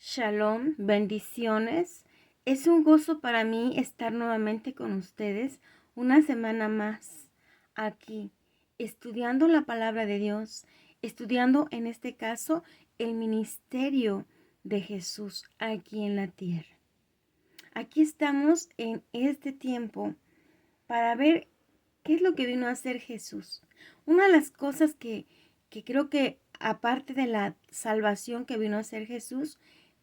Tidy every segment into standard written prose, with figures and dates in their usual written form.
Shalom, bendiciones. Es un gozo para mí estar nuevamente con ustedes una semana más aquí, estudiando la palabra de Dios, estudiando en este caso el ministerio de Jesús aquí en la tierra. Aquí estamos en este tiempo para ver qué es lo que vino a hacer Jesús. Una de las cosas que creo que aparte de la salvación que vino a hacer Jesús,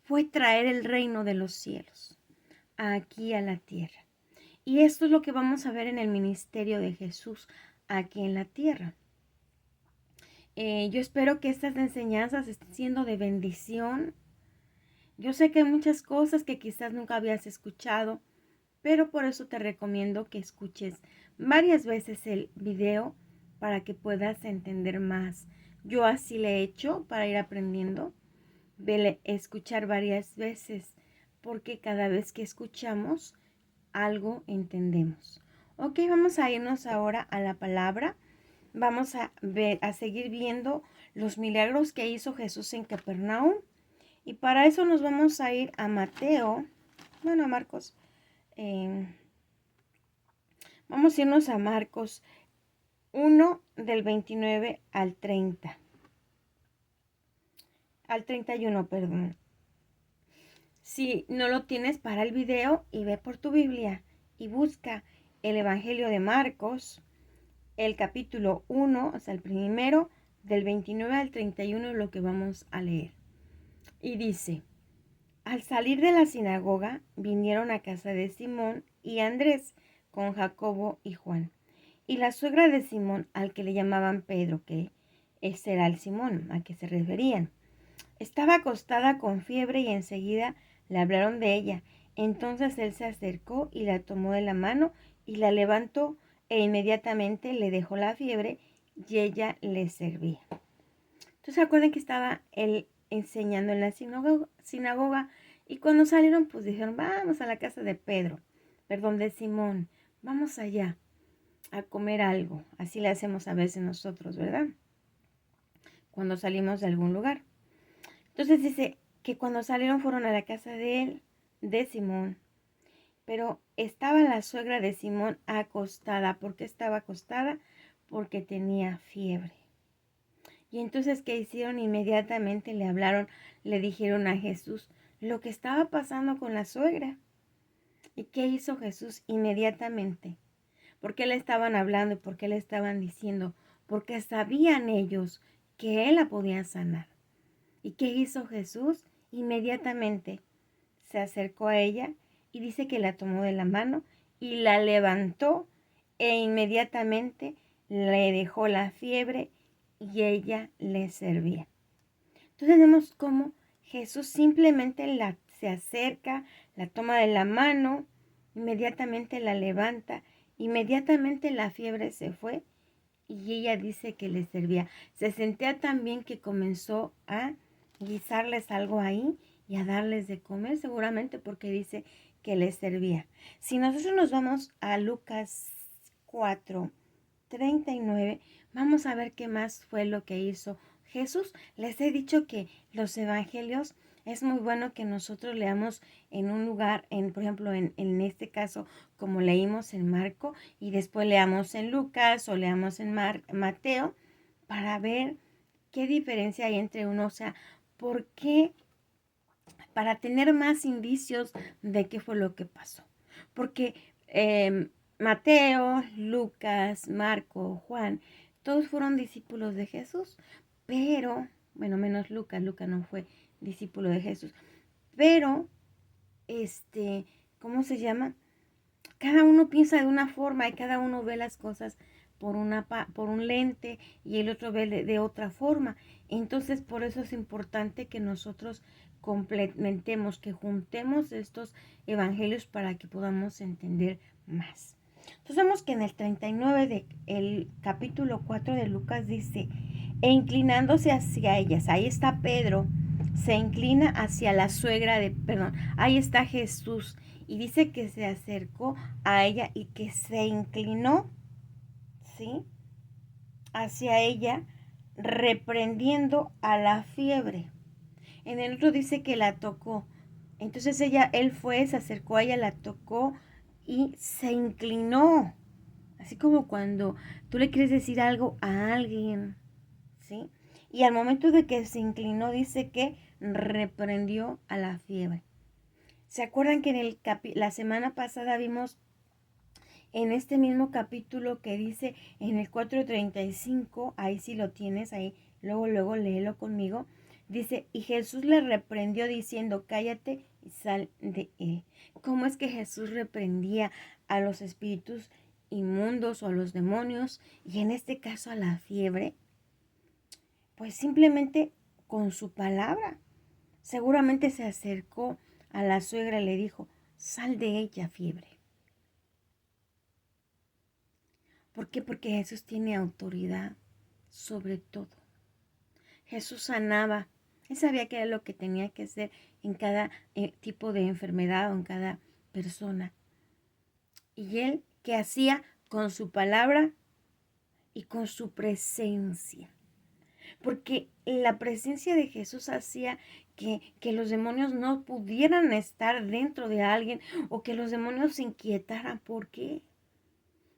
fue traer el reino de los cielos aquí a la tierra. Y esto es lo que vamos a ver en el ministerio de Jesús aquí en la tierra. Yo espero que estas enseñanzas estén siendo de bendición. Yo sé que hay muchas cosas que quizás nunca habías escuchado, pero por eso te recomiendo que escuches varias veces el video para que puedas entender más. Yo así le he hecho para ir aprendiendo, escuchar varias veces, porque cada vez que escuchamos algo entendemos. Ok, vamos a irnos ahora a la palabra. Vamos a seguir viendo los milagros que hizo Jesús en Capernaum. Y para eso nos vamos a ir a Mateo, a Marcos. Vamos a irnos a Marcos 1 del 29 al 30. Al 31, perdón. Si no lo tienes, para el video y ve por tu Biblia y busca el Evangelio de Marcos, el capítulo 1, o sea, el primero, del 29 al 31 es lo que vamos a leer. Y dice: al salir de la sinagoga, vinieron a casa de Simón y Andrés con Jacobo y Juan. Y la suegra de Simón, al que le llamaban Pedro, que ese era el Simón a que se referían, estaba acostada con fiebre y enseguida le hablaron de ella. Entonces él se acercó y la tomó de la mano y la levantó e inmediatamente le dejó la fiebre y ella le servía. Entonces se acuerdan que estaba él enseñando en la sinagoga y cuando salieron pues dijeron: vamos a la casa de Pedro, perdón, de Simón, vamos allá a comer algo. Así le hacemos a veces nosotros, ¿verdad? Cuando salimos de algún lugar. Entonces dice que cuando salieron fueron a la casa de él, de Simón. Pero estaba la suegra de Simón acostada. ¿Por qué estaba acostada? Porque tenía fiebre. Y entonces, ¿qué hicieron? Inmediatamente le hablaron, le dijeron a Jesús lo que estaba pasando con la suegra. ¿Y qué hizo Jesús inmediatamente? ¿Por qué le estaban hablando y por qué le estaban diciendo? Porque sabían ellos que él la podía sanar. ¿Y qué hizo Jesús? Inmediatamente se acercó a ella y dice que la tomó de la mano y la levantó e inmediatamente le dejó la fiebre y ella le servía. Entonces vemos cómo Jesús simplemente se acerca, la toma de la mano, inmediatamente la levanta, inmediatamente la fiebre se fue y ella dice que le servía. Se sentía tan bien que comenzó a guisarles algo ahí y a darles de comer, seguramente porque dice que les servía. Si nosotros nos vamos a Lucas 4:39, vamos a ver qué más fue lo que hizo Jesús. Les he dicho que los evangelios es muy bueno que nosotros leamos en un lugar, por ejemplo, en este caso, como leímos en Marco, y después leamos en Lucas o leamos en Mateo, para ver qué diferencia hay entre uno, o sea, por qué, para tener más indicios de qué fue lo que pasó. Porque Mateo, Lucas, Marco, Juan, todos fueron discípulos de Jesús, pero, bueno, menos Lucas no fue discípulo de Jesús, pero, ¿cómo se llama? Cada uno piensa de una forma y cada uno ve las cosas por un lente y el otro ve de otra forma. Entonces, por eso es importante que nosotros complementemos, que juntemos estos evangelios para que podamos entender más. Entonces vemos que en el 39 del capítulo 4 de Lucas dice: e inclinándose hacia ellas, ahí está Pedro, se inclina hacia la suegra ahí está Jesús, y dice que se acercó a ella y que se inclinó, ¿sí?, hacia ella, reprendiendo a la fiebre. En el otro dice que la tocó. Entonces él fue, se acercó a ella, la tocó y se inclinó. Así como cuando tú le quieres decir algo a alguien, ¿sí? Y al momento de que se inclinó, dice que reprendió a la fiebre. ¿Se acuerdan que en la semana pasada vimos en este mismo capítulo que dice en el 4:35, ahí sí lo tienes, ahí luego léelo conmigo, dice, y Jesús le reprendió diciendo, cállate y sal de él. ¿Cómo es que Jesús reprendía a los espíritus inmundos o a los demonios y en este caso a la fiebre? Pues simplemente con su palabra. Seguramente se acercó a la suegra y le dijo, sal de ella, fiebre. ¿Por qué? Porque Jesús tiene autoridad sobre todo. Jesús sanaba. Él sabía que era lo que tenía que hacer en cada tipo de enfermedad o en cada persona. Y él, ¿qué hacía? Con su palabra y con su presencia. Porque la presencia de Jesús hacía que los demonios no pudieran estar dentro de alguien o que los demonios se inquietaran. ¿Por qué?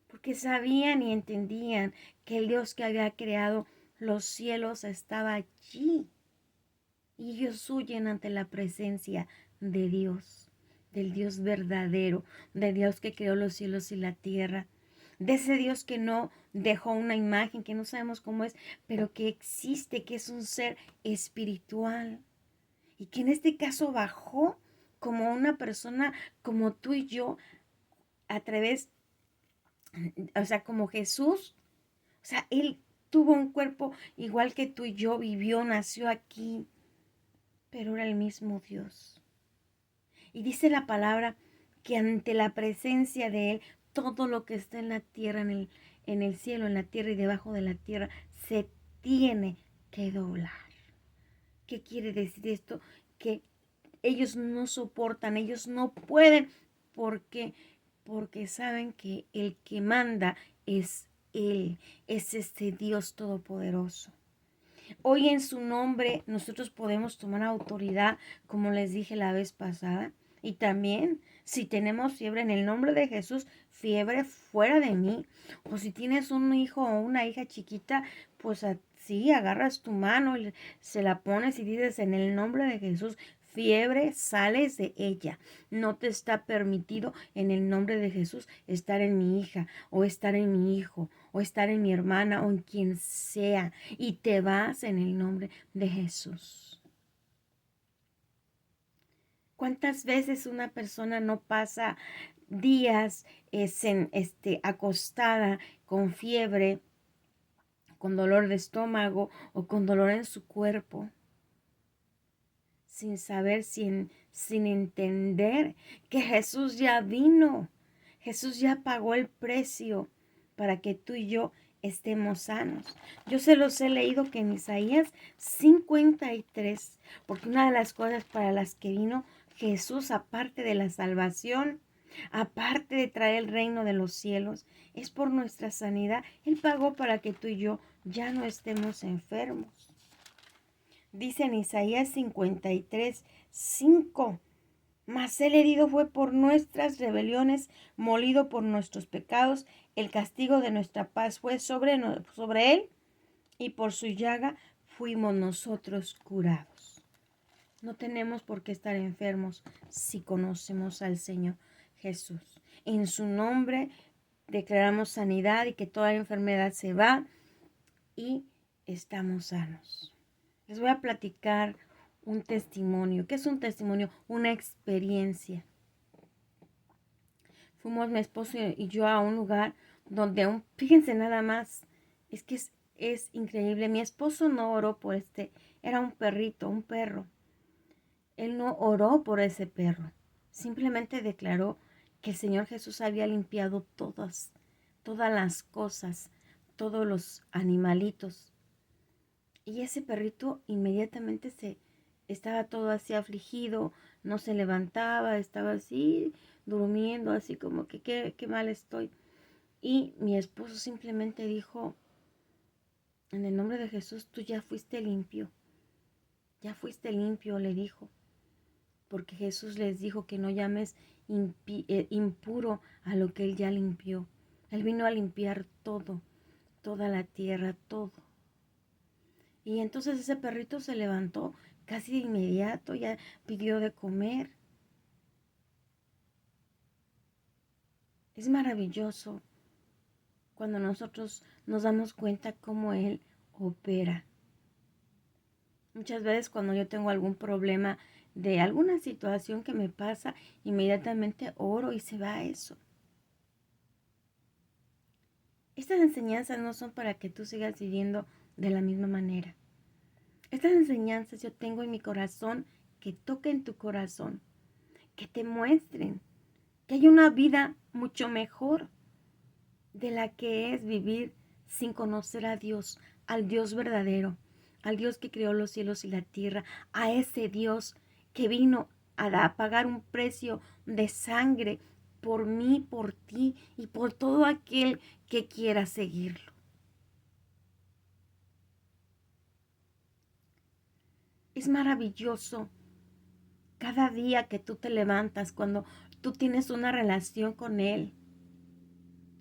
Porque sabían y entendían que el Dios que había creado los cielos estaba allí. Y ellos huyen ante la presencia de Dios, del Dios verdadero, del Dios que creó los cielos y la tierra, de ese Dios que no dejó una imagen, que no sabemos cómo es, pero que existe, que es un ser espiritual y que en este caso bajó como una persona como tú y yo a través, o sea, como Jesús, o sea, él tuvo un cuerpo igual que tú y yo, vivió, nació aquí, pero era el mismo Dios. Y dice la palabra que ante la presencia de Él, todo lo que está en la tierra, en el cielo, en la tierra y debajo de la tierra, se tiene que doblar. ¿Qué quiere decir esto? Que ellos no soportan, ellos no pueden. ¿Por qué? Porque saben que el que manda es Él, es este Dios todopoderoso. Hoy en su nombre nosotros podemos tomar autoridad, como les dije la vez pasada. Y también, si tenemos fiebre en el nombre de Jesús, fiebre fuera de mí. O si tienes un hijo o una hija chiquita, pues así agarras tu mano y se la pones y dices en el nombre de Jesús, fiebre, sales de ella. No te está permitido en el nombre de Jesús estar en mi hija o estar en mi hijo o estar en mi hermana o en quien sea. Y te vas en el nombre de Jesús. ¿Cuántas veces una persona no pasa días acostada con fiebre, con dolor de estómago o con dolor en su cuerpo? Sin saber, sin entender que Jesús ya vino. Jesús ya pagó el precio para que tú y yo estemos sanos. Yo se los he leído que en Isaías 53, porque una de las cosas para las que vino Jesús, aparte de la salvación, aparte de traer el reino de los cielos, es por nuestra sanidad. Él pagó para que tú y yo ya no estemos enfermos. Dice en Isaías 53:5, mas el herido fue por nuestras rebeliones, molido por nuestros pecados, el castigo de nuestra paz fue sobre él, y por su llaga fuimos nosotros curados. No tenemos por qué estar enfermos si conocemos al Señor Jesús. En su nombre declaramos sanidad y que toda enfermedad se va y estamos sanos. Les voy a platicar un testimonio. ¿Qué es un testimonio? Una experiencia. Fuimos mi esposo y yo a un lugar donde fíjense nada más, es que es increíble. Mi esposo no oró por era un perrito, un perro. Él no oró por ese perro. Simplemente declaró que el Señor Jesús había limpiado todas las cosas, todos los animalitos. Y ese perrito inmediatamente estaba todo así afligido, no se levantaba, estaba así durmiendo, así como que qué mal estoy. Y mi esposo simplemente dijo, en el nombre de Jesús, tú ya fuiste limpio. ya fuiste limpio, le dijo, porque Jesús les dijo que no llames impuro a lo que Él ya limpió. Él vino a limpiar todo, toda la tierra, todo. Y entonces ese perrito se levantó casi de inmediato, ya pidió de comer. Es maravilloso cuando nosotros nos damos cuenta cómo Él opera. Muchas veces cuando yo tengo algún problema de alguna situación que me pasa, inmediatamente oro y se va eso. Estas enseñanzas no son para que tú sigas viviendo de la misma manera. Estas enseñanzas yo tengo en mi corazón, que toquen tu corazón, que te muestren que hay una vida mucho mejor de la que es vivir sin conocer a Dios, al Dios verdadero, al Dios que creó los cielos y la tierra, a ese Dios que vino a pagar un precio de sangre por mí, por ti y por todo aquel que quiera seguirlo. Es maravilloso cada día que tú te levantas, cuando tú tienes una relación con Él.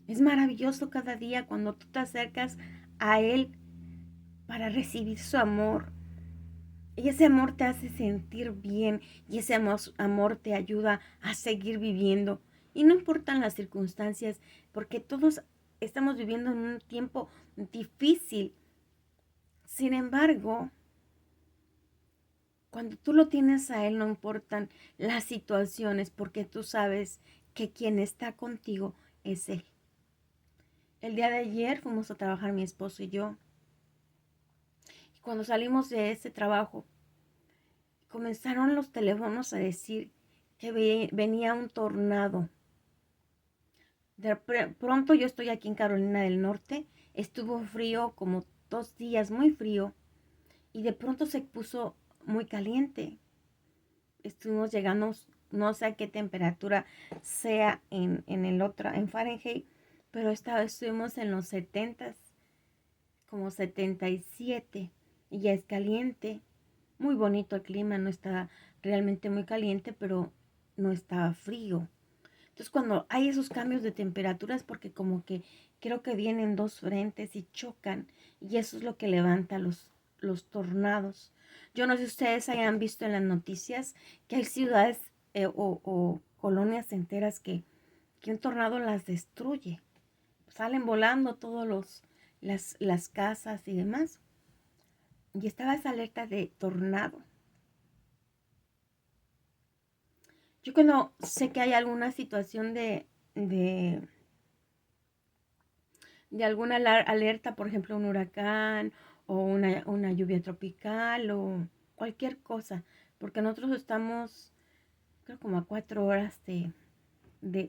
Es maravilloso cada día cuando tú te acercas a Él para recibir su amor. Y ese amor te hace sentir bien y ese amor te ayuda a seguir viviendo. Y no importan las circunstancias, porque todos estamos viviendo en un tiempo difícil. Sin embargo, cuando tú lo tienes a Él, no importan las situaciones, porque tú sabes que quien está contigo es Él. El día de ayer fuimos a trabajar mi esposo y yo. Y cuando salimos de ese trabajo, comenzaron los teléfonos a decir que venía un tornado. De pronto yo estoy aquí en Carolina del Norte, estuvo frío como 2 días, muy frío, y de pronto se puso muy caliente. Estuvimos llegando, no sé a qué temperatura sea en Fahrenheit, pero esta vez estuvimos en los 70, como 77, y ya es caliente. Muy bonito el clima, no está realmente muy caliente, pero no estaba frío. Entonces cuando hay esos cambios de temperaturas, porque como que creo que vienen dos frentes y chocan, y eso es lo que levanta los tornados. Yo no sé si ustedes hayan visto en las noticias que hay ciudades o colonias enteras que un tornado las destruye. Salen volando todas las casas y demás. Y estaba esa alerta de tornado. Yo cuando sé que hay alguna situación de alguna alerta, por ejemplo, un huracán o una lluvia tropical o cualquier cosa, porque nosotros estamos, creo, como a 4 horas de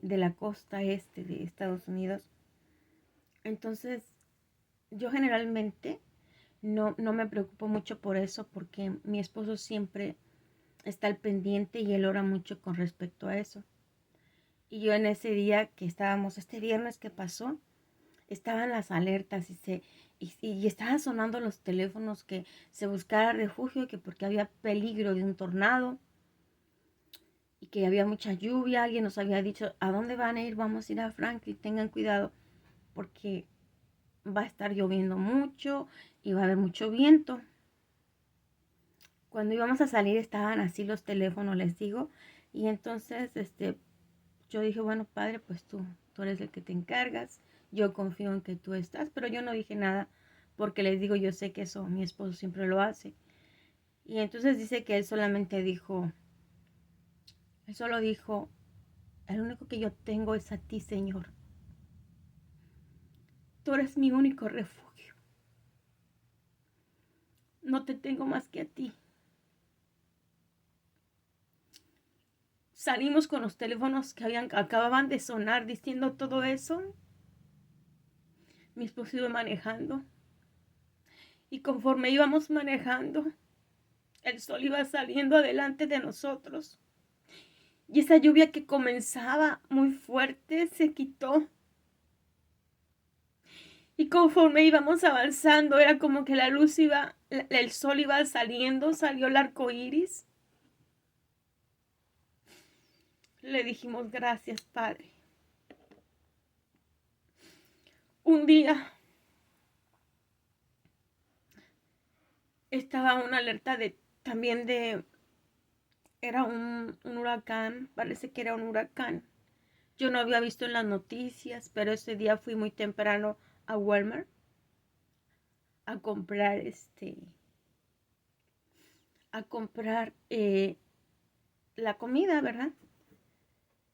la costa este de Estados Unidos. Entonces, yo generalmente no me preocupo mucho por eso, porque mi esposo siempre está al pendiente y él ora mucho con respecto a eso. Y yo en ese día que estábamos, este viernes que pasó, estaban las alertas y estaban sonando los teléfonos que se buscara refugio, que porque había peligro de un tornado y que había mucha lluvia. Alguien nos había dicho, ¿a dónde van a ir? Vamos a ir a Franklin, tengan cuidado porque va a estar lloviendo mucho y va a haber mucho viento. Cuando íbamos a salir estaban así los teléfonos, les digo, y entonces yo dije, bueno, padre, pues tú eres el que te encargas, yo confío en que tú estás, pero yo no dije nada porque les digo, yo sé que eso mi esposo siempre lo hace. Y entonces dice que él solo dijo, el único que yo tengo es a ti, Señor. Tú eres mi único refugio. No te tengo más que a ti. Salimos con los teléfonos que acababan de sonar diciendo todo eso. Mi esposo iba manejando. Y conforme íbamos manejando, el sol iba saliendo adelante de nosotros. Y esa lluvia que comenzaba muy fuerte se quitó. Y conforme íbamos avanzando, era como que la luz iba, el sol iba saliendo, salió el arco iris. Le dijimos gracias, Padre. Un día estaba una alerta también era un huracán, parece que era un huracán. Yo no había visto en las noticias, pero ese día fui muy temprano a Walmart a comprar la comida, ¿verdad?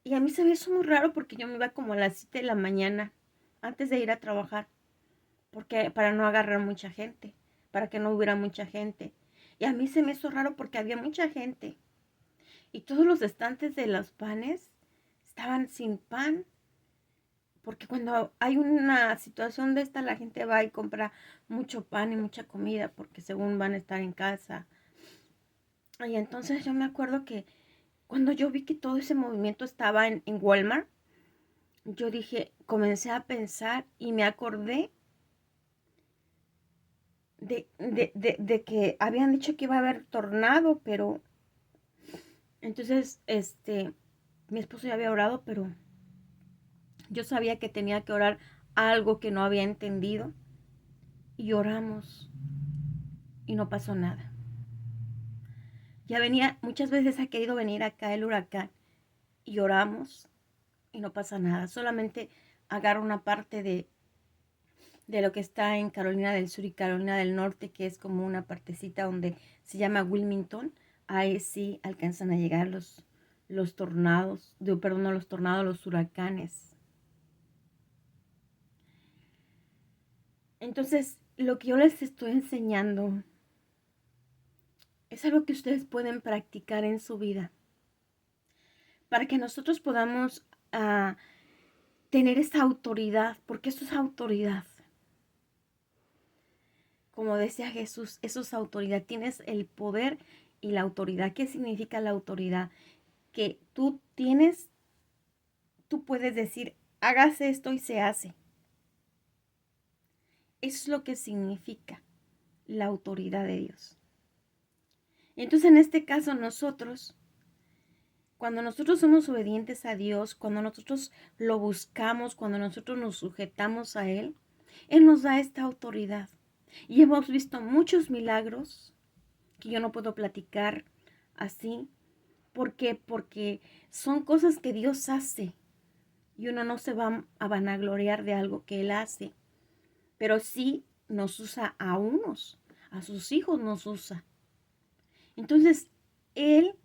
Y a mí se me hizo muy raro porque yo me iba como a las 7 de la mañana antes de ir a trabajar, porque para no agarrar mucha gente, para que no hubiera mucha gente. Y a mí se me hizo raro porque había mucha gente y todos los estantes de los panes estaban sin pan, porque cuando hay una situación de esta la gente va y compra mucho pan y mucha comida porque según van a estar en casa. Y entonces yo me acuerdo que cuando yo vi que todo ese movimiento estaba en Walmart, yo dije, comencé a pensar y me acordé de que habían dicho que iba a haber tornado, pero entonces, mi esposo ya había orado, pero yo sabía que tenía que orar algo que no había entendido y oramos y no pasó nada. Ya venía, muchas veces ha querido venir acá el huracán y oramos y no pasa nada. Solamente agarra una parte de lo que está en Carolina del Sur y Carolina del Norte, que es como una partecita donde se llama Wilmington. Ahí sí alcanzan a llegar los tornados, perdón, no los tornados, los huracanes. Entonces, lo que yo les estoy enseñando es algo que ustedes pueden practicar en su vida para que nosotros podamos tener esa autoridad, porque eso es autoridad. Como decía Jesús, eso es autoridad. Tienes el poder y la autoridad. ¿Qué significa la autoridad? Que tú puedes decir, hágase esto y se hace. Eso es lo que significa la autoridad de Dios. Entonces, en este caso, cuando nosotros somos obedientes a Dios, cuando nosotros lo buscamos, cuando nosotros nos sujetamos a Él, Él nos da esta autoridad. Y hemos visto muchos milagros que yo no puedo platicar así. ¿Por qué? Porque son cosas que Dios hace y uno no se va a vanagloriar de algo que Él hace. Pero sí nos usa a unos, a sus hijos nos usa. Entonces, Él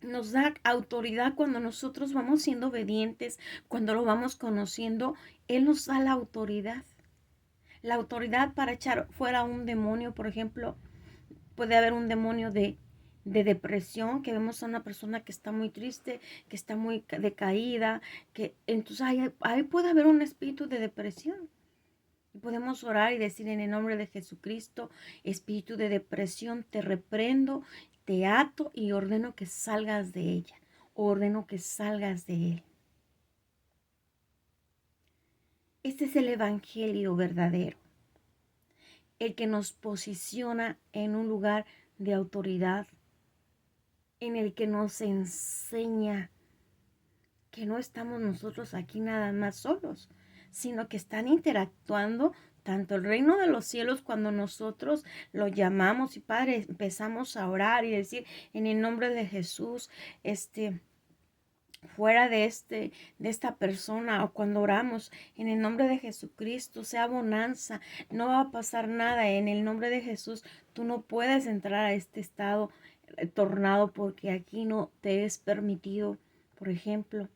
nos da autoridad cuando nosotros vamos siendo obedientes, cuando lo vamos conociendo, Él nos da la autoridad. La autoridad para echar fuera un demonio, por ejemplo, puede haber un demonio de depresión, que vemos a una persona que está muy triste, que está muy decaída, que entonces ahí puede haber un espíritu de depresión. Podemos orar y decir en el nombre de Jesucristo, espíritu de depresión, te reprendo, te ato y ordeno que salgas de ella, ordeno que salgas de él. Este es el evangelio verdadero, el que nos posiciona en un lugar de autoridad, en el que nos enseña que no estamos nosotros aquí nada más solos, sino que están interactuando tanto el reino de los cielos cuando nosotros lo llamamos y Padre empezamos a orar y decir en el nombre de Jesús, fuera de esta persona, o cuando oramos en el nombre de Jesucristo, sea bonanza, no va a pasar nada en el nombre de Jesús. Tú no puedes entrar a este estado tornado porque aquí no te es permitido, por ejemplo.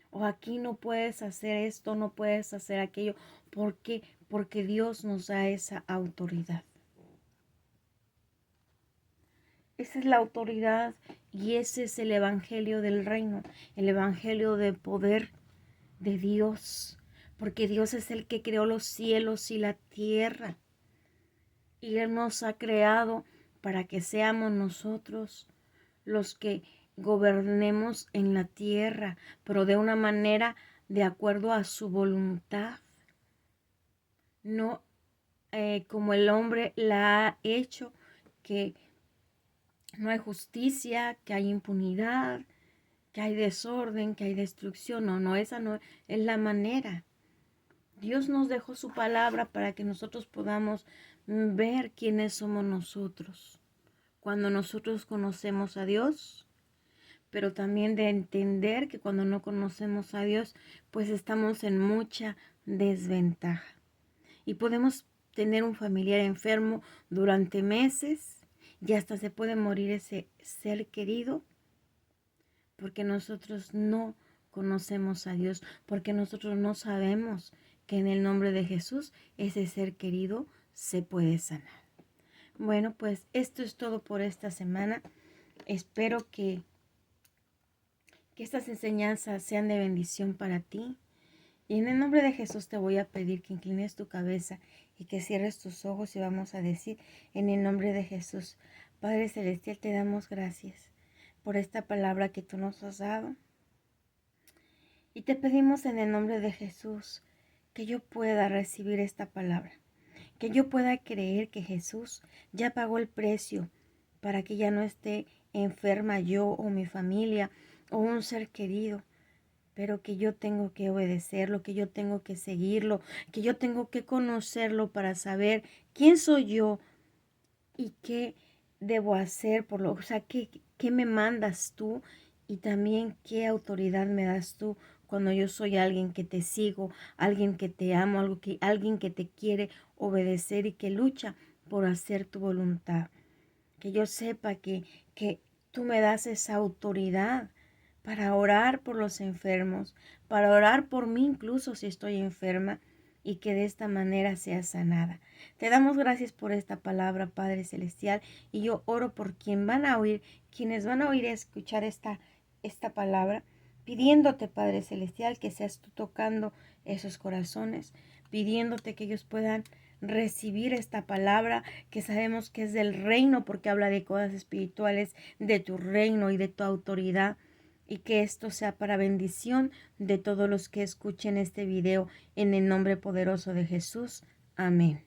O aquí no puedes hacer esto, no puedes hacer aquello. ¿Por qué? Porque Dios nos da esa autoridad. Esa es la autoridad y ese es el evangelio del reino, el evangelio de poder de Dios. Porque Dios es el que creó los cielos y la tierra. Y Él nos ha creado para que seamos nosotros los que gobernemos en la tierra, pero de una manera de acuerdo a su voluntad. no como el hombre la ha hecho, que no hay justicia, que hay impunidad, que hay desorden, que hay destrucción. No, no, esa no es la manera. Dios nos dejó su palabra para que nosotros podamos ver quiénes somos nosotros. Cuando nosotros conocemos a Dios, pero también de entender que cuando no conocemos a Dios, pues estamos en mucha desventaja. Y podemos tener un familiar enfermo durante meses y hasta se puede morir ese ser querido porque nosotros no conocemos a Dios, porque nosotros no sabemos que en el nombre de Jesús ese ser querido se puede sanar. Bueno, pues esto es todo por esta semana. Espero que estas enseñanzas sean de bendición para ti. Y en el nombre de Jesús te voy a pedir que inclines tu cabeza y que cierres tus ojos y vamos a decir en el nombre de Jesús: Padre Celestial, te damos gracias por esta palabra que tú nos has dado. Y te pedimos en el nombre de Jesús que yo pueda recibir esta palabra, que yo pueda creer que Jesús ya pagó el precio para que ya no esté enferma yo o mi familia o un ser querido, pero que yo tengo que obedecerlo, que yo tengo que seguirlo, que yo tengo que conocerlo para saber quién soy yo y qué debo hacer por lo, o sea, qué me mandas tú y también qué autoridad me das tú cuando yo soy alguien que te sigo, alguien que te amo, alguien que te quiere obedecer y que lucha por hacer tu voluntad. Que yo sepa que tú me das esa autoridad para orar por los enfermos, para orar por mí incluso si estoy enferma y que de esta manera sea sanada. Te damos gracias por esta palabra, Padre Celestial, y yo oro por quienes van a oír y escuchar esta palabra, pidiéndote, Padre Celestial, que seas tú tocando esos corazones, pidiéndote que ellos puedan recibir esta palabra que sabemos que es del reino porque habla de cosas espirituales, de tu reino y de tu autoridad, y que esto sea para bendición de todos los que escuchen este video en el nombre poderoso de Jesús. Amén.